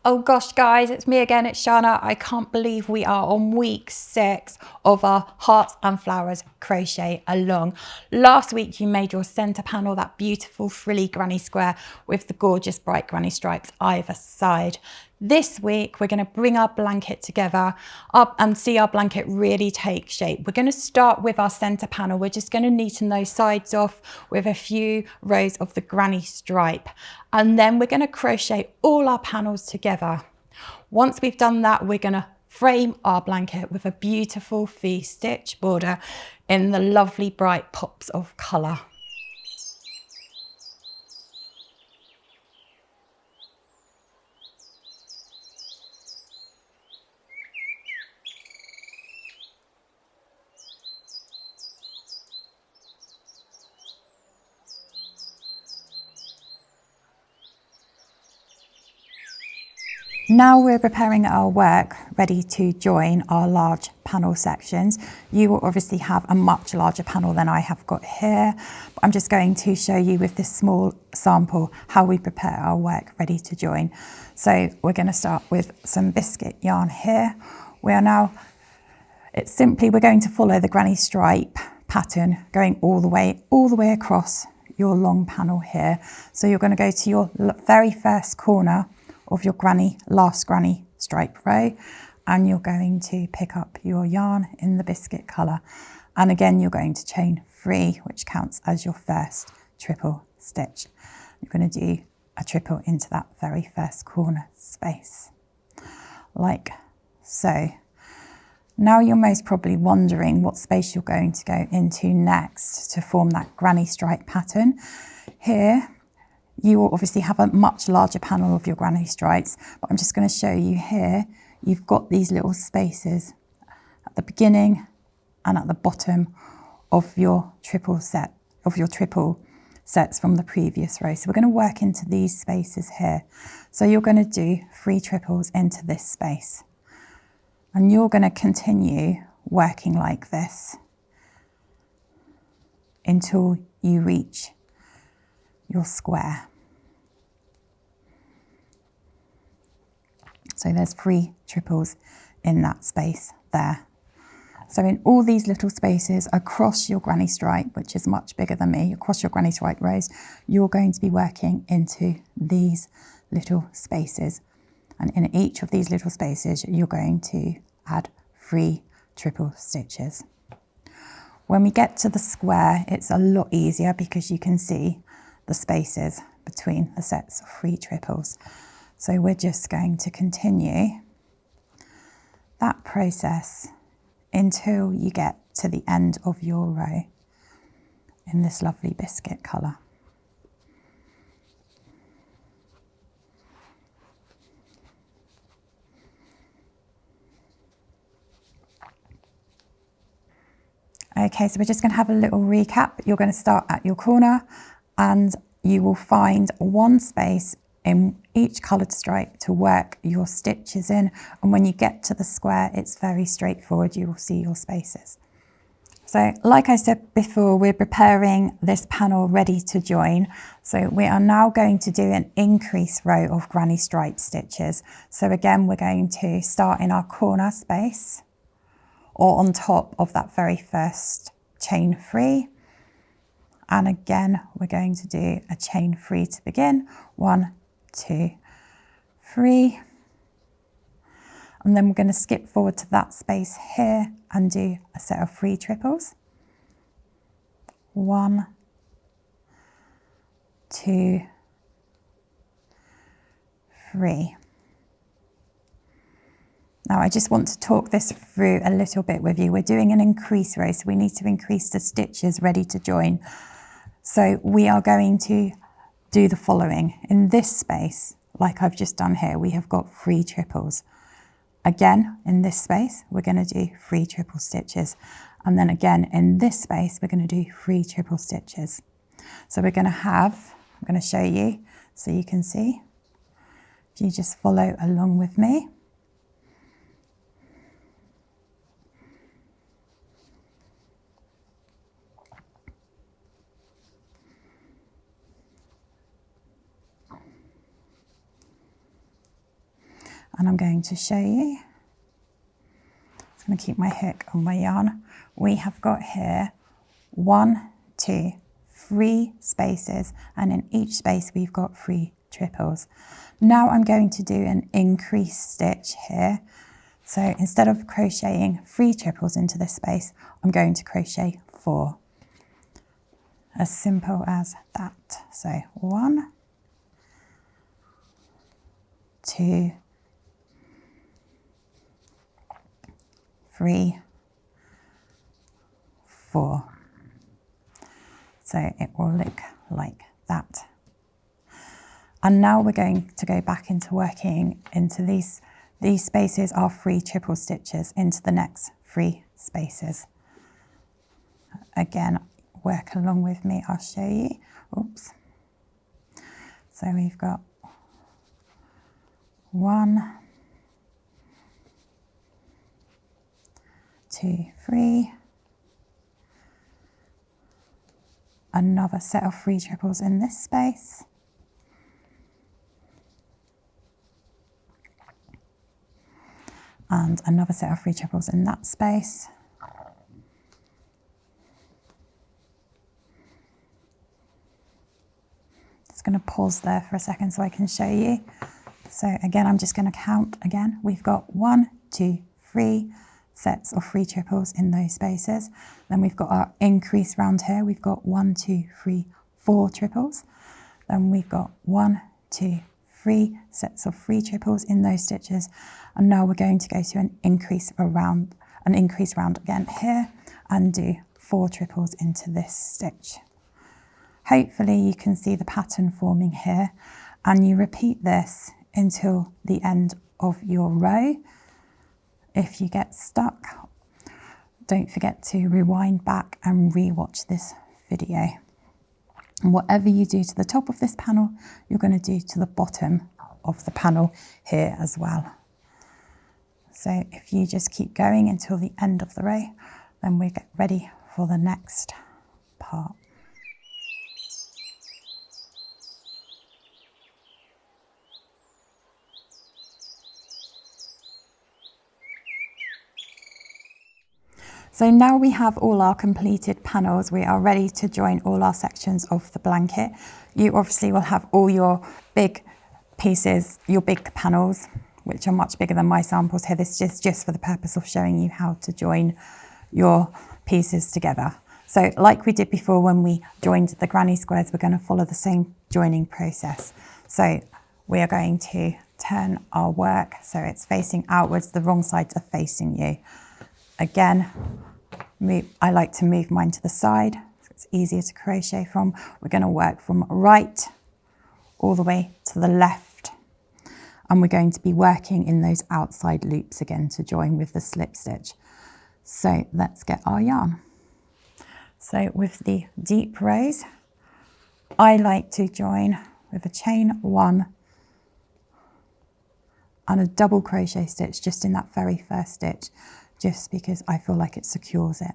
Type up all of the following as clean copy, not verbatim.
Oh gosh, guys, it's me again, it's Shana. I can't believe we are on week 6 of our Hearts and Flowers Crochet Along. Last week you made your centre panel, that beautiful frilly granny square with the gorgeous bright granny stripes either side. This week we're going to bring our blanket together up and see our blanket really take shape. We're going to start with our centre panel. We're just going to neaten those sides off with a few rows of the granny stripe, and then we're going to crochet all our panels together. Once we've done that, we're going to frame our blanket with a beautiful V-stitch border in the lovely bright pops of colour. Now we're preparing our work ready to join our large panel sections. You will obviously have a much larger panel than I have got here. But I'm just going to show you with this small sample how we prepare our work ready to join. So we're going to start with some biscuit yarn here. We're going to follow the granny stripe pattern going all the way across your long panel here. So you're going to go to your very first corner of your last granny stripe row, and you're going to pick up your yarn in the biscuit colour, and again you're going to chain 3, which counts as your first triple stitch. You're going to do a triple into that very first corner space, like so. Now you're most probably wondering what space you're going to go into next to form that granny stripe pattern. Here you will obviously have a much larger panel of your granny stripes, but I'm just going to show you here, you've got these little spaces at the beginning and at the bottom of your triple sets from the previous row. So we're going to work into these spaces here. So you're going to do 3 triples into this space, and you're going to continue working like this until you reach your square. So there's 3 triples in that space there. So in all these little spaces across your granny stripe, which is much bigger than me, across your granny stripe rows, you're going to be working into these little spaces. And in each of these little spaces, you're going to add 3 triple stitches. When we get to the square, it's a lot easier because you can see the spaces between the sets of 3 triples. So we're just going to continue that process until you get to the end of your row in this lovely biscuit colour. Okay, so we're just going to have a little recap. You're going to start at your corner and you will find 1 space in each coloured stripe to work your stitches in, and when you get to the square it's very straightforward, you will see your spaces. So like I said before, we're preparing this panel ready to join, so we are now going to do an increase row of granny stripe stitches. So again we're going to start in our corner space or on top of that very first chain 3, and again we're going to do a chain 3 to begin, 1, 2, 3, and then we're going to skip forward to that space here and do a set of 3 triples, 1, 2, 3. Now I just want to talk this through a little bit with you. We're doing an increase row, so we need to increase the stitches ready to join. So we are going to do the following. In this space, like I've just done here, we have got 3 triples. Again, in this space, we're going to do 3 triple stitches. And then again, in this space, we're going to do 3 triple stitches. So we're going to I'm going to show you so you can see. If you just follow along with me. and I'm going to show you. I'm going to keep my hook on my yarn. We have got here 1, 2, 3 spaces, and in each space we've got 3 triples. Now I'm going to do an increase stitch here. So instead of crocheting 3 triples into this space, I'm going to crochet 4. As simple as that. So 1, 2, 3, 4. So it will look like that. And now we're going to go back into working into these spaces are 3 triple stitches into the next 3 spaces. Again, work along with me, I'll show you. Oops. So we've got 1, 2, 3, another set of 3 triples in this space, and another set of 3 triples in that space. Just going to pause there for a second so I can show you. So again, I'm just going to count again. We've got 1, 2, 3 sets of 3 triples in those spaces. Then we've got our increase round here. We've got 1, 2, 3, 4 triples. Then we've got 1, 2, 3 sets of 3 triples in those stitches. And now we're going to go to an increase round again here and do 4 triples into this stitch. Hopefully you can see the pattern forming here, and you repeat this until the end of your row. If you get stuck, don't forget to rewind back and re-watch this video. And whatever you do to the top of this panel, you're going to do to the bottom of the panel here as well. So if you just keep going until the end of the row, then we get ready for the next part. So now we have all our completed panels, we are ready to join all our sections of the blanket. You obviously will have all your big pieces, your big panels, which are much bigger than my samples here. This is just for the purpose of showing you how to join your pieces together. So like we did before when we joined the granny squares, we're going to follow the same joining process. So we are going to turn our work so it's facing outwards, the wrong sides are facing you. Again, I like to move mine to the side, so it's easier to crochet from. We're going to work from right all the way to the left, and we're going to be working in those outside loops again to join with the slip stitch. So let's get our yarn. So with the deep rows, I like to join with a chain 1 and a double crochet stitch just in that very first stitch, just because I feel like it secures it.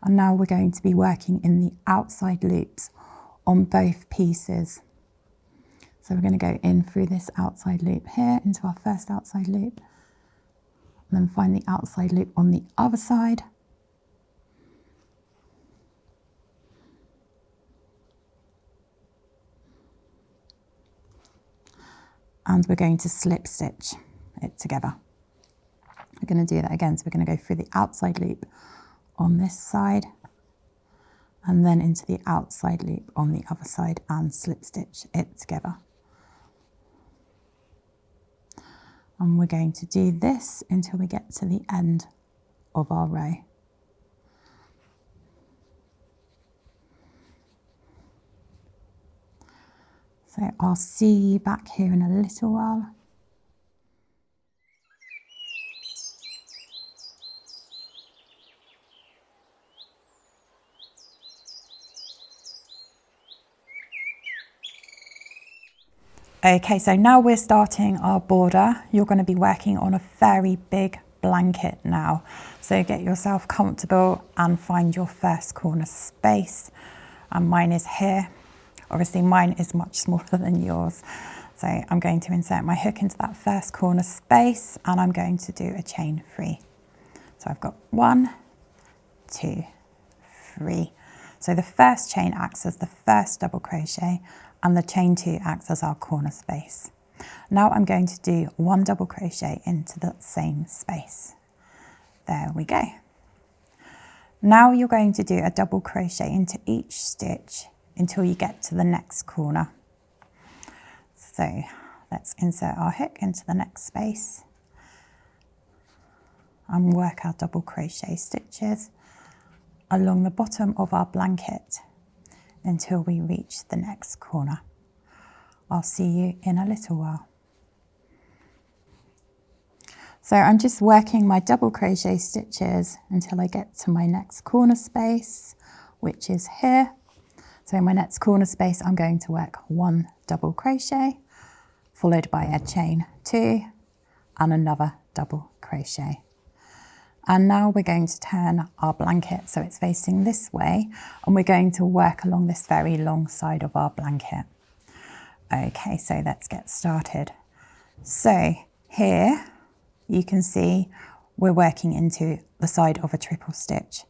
And now we're going to be working in the outside loops on both pieces. So we're going to go in through this outside loop here into our first outside loop, and then find the outside loop on the other side. And we're going to slip stitch it together. We're going to do that again. So we're going to go through the outside loop on this side and then into the outside loop on the other side and slip stitch it together. And we're going to do this until we get to the end of our row. So I'll see you back here in a little while. Okay, so now we're starting our border. You're going to be working on a very big blanket now. So get yourself comfortable and find your first corner space. And mine is here. Obviously mine is much smaller than yours. So So I'm going to insert my hook into that first corner space and I'm going to do a chain 3. So I've got 1, 2, 3. So the first chain acts as the first double crochet and the chain 2 acts as our corner space. Now I'm going to do 1 double crochet into the same space. There we go. Now you're going to do a double crochet into each stitch until you get to the next corner. So let's insert our hook into the next space and work our double crochet stitches along the bottom of our blanket until we reach the next corner. I'll see you in a little while. So I'm just working my double crochet stitches until I get to my next corner space, which is here. So in my next corner space, I'm going to work 1 double crochet, followed by a chain 2 and another double crochet. And now we're going to turn our blanket so it's facing this way, and we're going to work along this very long side of our blanket. Okay, so let's get started. So here you can see we're working into the side of a triple stitch.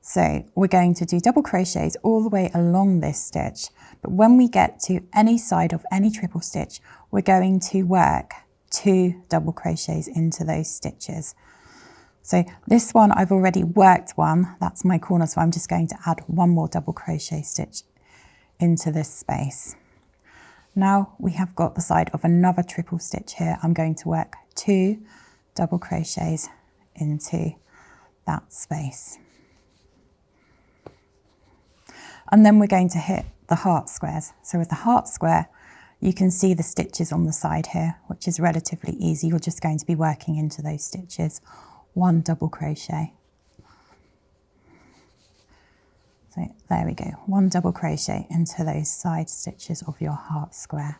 So we're going to do double crochets all the way along this stitch, but when we get to any side of any triple stitch, we're going to work 2 double crochets into those stitches. So this one I've already worked 1, that's my corner, so I'm just going to add 1 more double crochet stitch into this space. Now we have got the side of another triple stitch here. I'm going to work 2 double crochets into that space. And then we're going to hit the heart squares. So with the heart square, you can see the stitches on the side here, which is relatively easy. You're just going to be working into those stitches. 1 double crochet. So there we go, 1 double crochet into those side stitches of your heart square.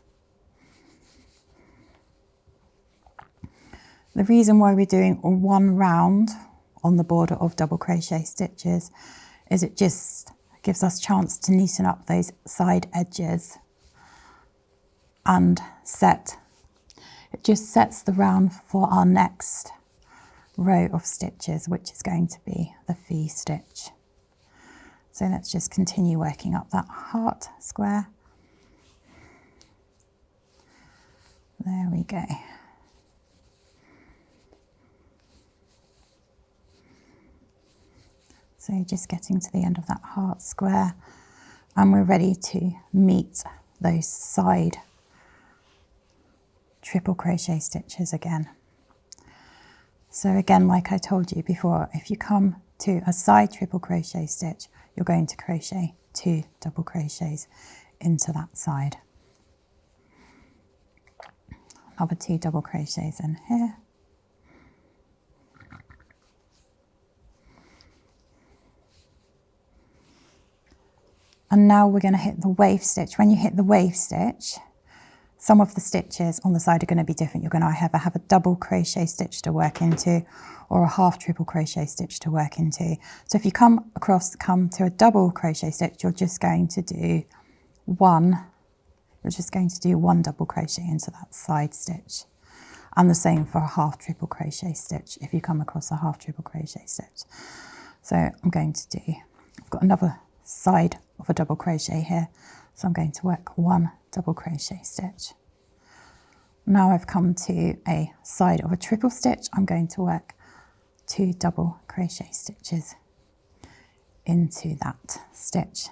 The reason why we're doing 1 round on the border of double crochet stitches is it just gives us a chance to neaten up those side edges and it just sets the round for our next row of stitches, which is going to be the V stitch. So let's just continue working up that heart square. There we go. So just getting to the end of that heart square, and we're ready to meet those side triple crochet stitches again. So again, like I told you before, if you come to a side triple crochet stitch, you're going to crochet 2 double crochets into that side. Another 2 double crochets in here. And now we're going to hit the wave stitch. When you hit the wave stitch, some of the stitches on the side are going to be different. You're going to either have a double crochet stitch to work into or a half triple crochet stitch to work into. So if you come to a double crochet stitch, you're just going to do 1 double crochet into that side stitch. And the same for a half triple crochet stitch if you come across a half triple crochet stitch. So I've got another side of a double crochet here, so I'm going to work 1 double crochet stitch. Now I've come to a side of a triple stitch, I'm going to work 2 double crochet stitches into that stitch.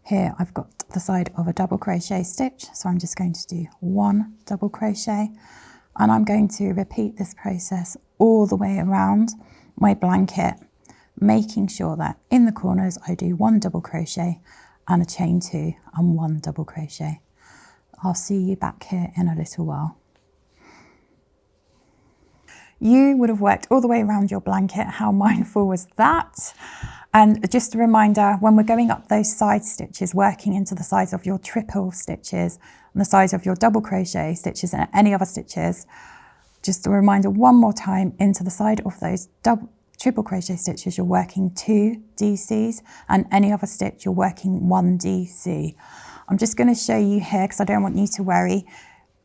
Here I've got the side of a double crochet stitch, so I'm just going to do 1 double crochet, and I'm going to repeat this process all the way around my blanket, making sure that in the corners I do 1 double crochet and a chain 2 and 1 double crochet. I'll see you back here in a little while. You would have worked all the way around your blanket. How mindful was that? And just a reminder, when we're going up those side stitches, working into the sides of your triple stitches and the sides of your double crochet stitches and any other stitches, just a reminder one more time, into the side of those triple crochet stitches, you're working 2 DCs, and any other stitch you're working 1 DC. I'm just going to show you here because I don't want you to worry.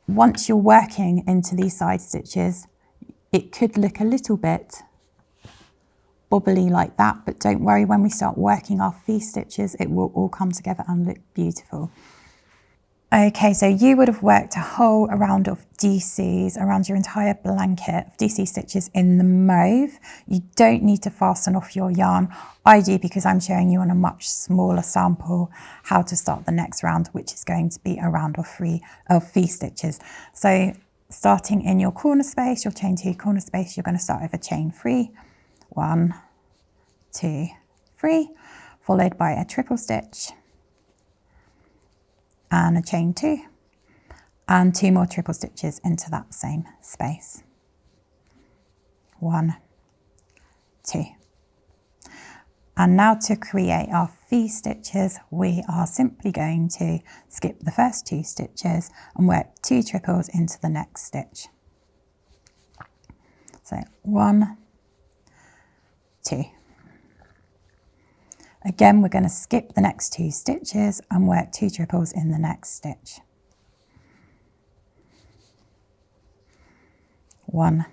once you're working into these side stitches, it could look a little bit bobbly like that, but don't worry, when we start working our V-stitches, it will all come together and look beautiful. Okay, so you would have worked a whole round of DCs around your entire blanket of DC stitches in the mauve. You don't need to fasten off your yarn. I do because I'm showing you on a much smaller sample how to start the next round, which is going to be a round of V stitches. So starting in your corner space, your chain 2 corner space, you're going to start with a chain 3, 1, 2, 3, followed by a triple stitch and a chain 2 and 2 more triple stitches into that same space. 1, 2. And now to create our V stitches, we are simply going to skip the first 2 stitches and work 2 triples into the next stitch. So 1, 2. Again, we're going to skip the next 2 stitches and work 2 triples in the next stitch. 1,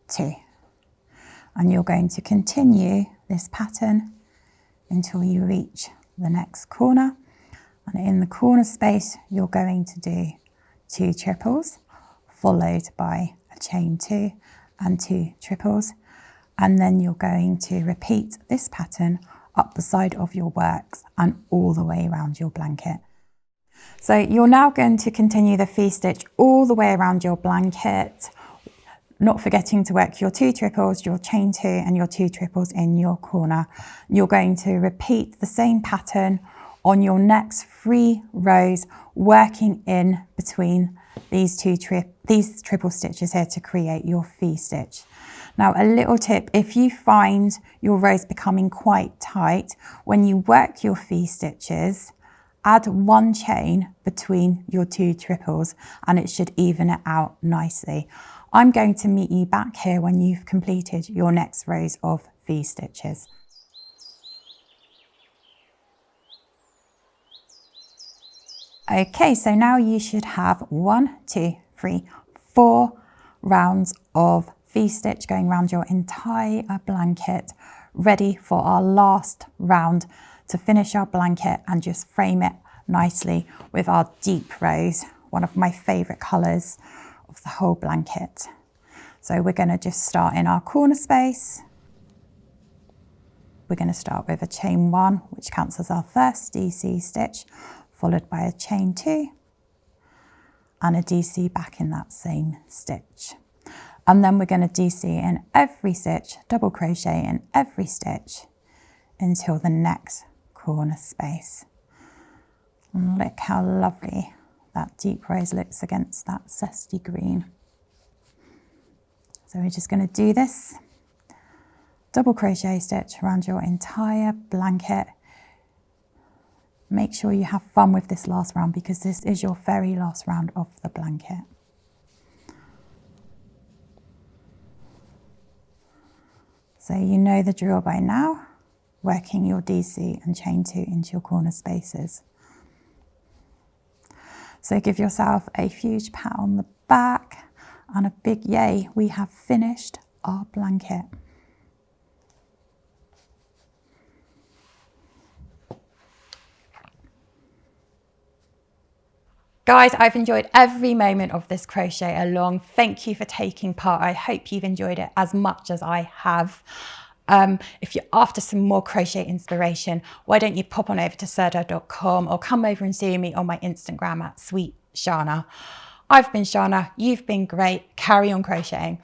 2. And you're going to continue this pattern until you reach the next corner. And in the corner space, you're going to do 2 triples, followed by a chain 2 and 2 triples. And then you're going to repeat this pattern up the side of your works and all the way around your blanket. So you're now going to continue the V stitch all the way around your blanket, not forgetting to work your 2 triples, your chain 2 and your 2 triples in your corner. You're going to repeat the same pattern on your next 3 rows, working in between these triple stitches here to create your V stitch. Now, a little tip, if you find your rows becoming quite tight, when you work your V stitches, add 1 chain between your 2 triples and it should even it out nicely. I'm going to meet you back here when you've completed your next rows of V stitches. Okay, so now you should have 1, 2, 3, 4 rounds of V-stitch going around your entire blanket, ready for our last round to finish our blanket and just frame it nicely with our deep rose, one of my favourite colours of the whole blanket. So we're going to just start in our corner space. We're going to start with a chain 1, which counts as our first DC stitch, followed by a chain 2 and a DC back in that same stitch. And then we're going to DC in every stitch, double crochet in every stitch until the next corner space. And look how lovely that deep rose looks against that zesty green. So we're just going to do this double crochet stitch around your entire blanket. Make sure you have fun with this last round because this is your very last round of the blanket. So you know the drill by now, working your DC and chain 2 into your corner spaces. So give yourself a huge pat on the back and a big yay, we have finished our blanket. Guys, I've enjoyed every moment of this crochet along. Thank you for taking part. I hope you've enjoyed it as much as I have. If you're after some more crochet inspiration, why don't you pop on over to sirdar.com or come over and see me on my Instagram at Sweet Shana. I've been Shana, you've been great. Carry on crocheting.